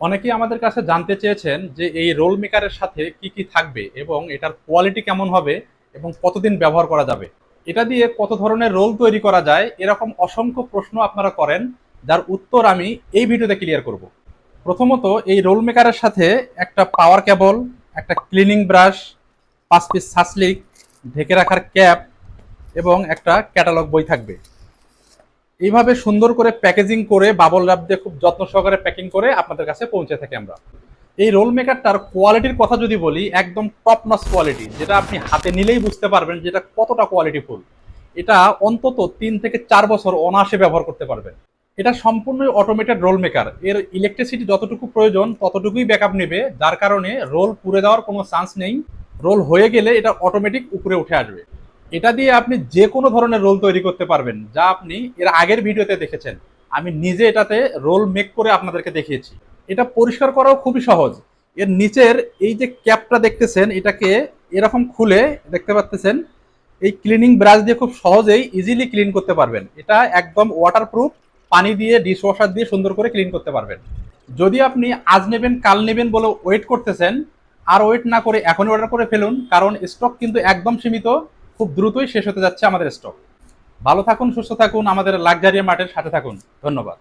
অনেকেই আমাদের কাছে জানতে চেয়েছেন যে এই রোল মেকারের সাথে কি কি থাকবে এবং এটার কোয়ালিটি কেমন হবে এবং কতদিন ব্যবহার করা যাবে। এটা দিয়ে কত ধরনের রোল তৈরি করা যায়, এরকম অসংখ্য প্রশ্ন আপনারা করেন, যার উত্তর আমি এই ভিডিওতে ক্লিয়ার করব। প্রথমত, এই রোল মেকারের সাথে একটা পাওয়ার কেবল, একটা ক্লিনিং ব্রাশ, 5 পিস সাসলিক, ঢেকে রাখার ক্যাপ এবং একটা ক্যাটালগ বই থাকবে। এইভাবে সুন্দর করে প্যাকেজিং করে বাবল র্যাপ দিয়ে খুব যত্ন সহকারে প্যাকিং করে আপনাদের কাছে পৌঁছে থাকি আমরা। এই রোল মেকারটার কোয়ালিটির কথা যদি বলি, একদম টপ নচ কোয়ালিটি, যেটা আপনি হাতে নিলেই বুঝতে পারবেন যেটা কতটা কোয়ালিটিফুল। এটা অন্তত 3 থেকে 4 বছর অনায়াসে ব্যবহার করতে পারবেন। এটা সম্পূর্ণ অটোমেটেড রোল মেকার, এর ইলেকট্রিসিটি যতটুকু প্রয়োজন ততটুকুই ব্যাকআপ নেবে, যার কারণে রোল পুড়ে যাওয়ার কোনো চান্স নেই। রোল হয়ে গেলে এটা অটোমেটিক উপরে উঠে আসবে। এটা দিয়ে আপনি যে কোনো ধরনের রোল তৈরি করতে পারবেন, যা আপনি এর আগের ভিডিওতে দেখেছেন। আমি নিজে এটাতে রোল মেক করে আপনাদেরকে দেখিয়েছি। এটা পরিষ্কার করাও খুবই সহজ। এর নিচের এই যে ক্যাপটা দেখতেছেন, এটাকে এরকম খুলে দেখতে পাচ্ছেন, এই ক্লিনিং ব্রাশ দিয়ে খুব সহজেই ইজিলি ক্লিন করতে পারবেন। এটা একদম ওয়াটারপ্রুফ, পানি দিয়ে ডিশ ওয়াশার দিয়ে সুন্দর করে ক্লিন করতে পারবেন। যদি আপনি আজ নেবেন কাল নেবেন বলে ওয়েট করতেছেন, আর ওয়েট না করে এখনই অর্ডার করে ফেলুন, কারণ স্টক কিন্তু একদম সীমিত, খুব দ্রুতই শেষ হতে যাচ্ছে আমাদের স্টক। ভালো থাকুন, সুস্থ থাকুন, আমাদের লাক্সারিয়া মার্টের সাথে থাকুন। ধন্যবাদ।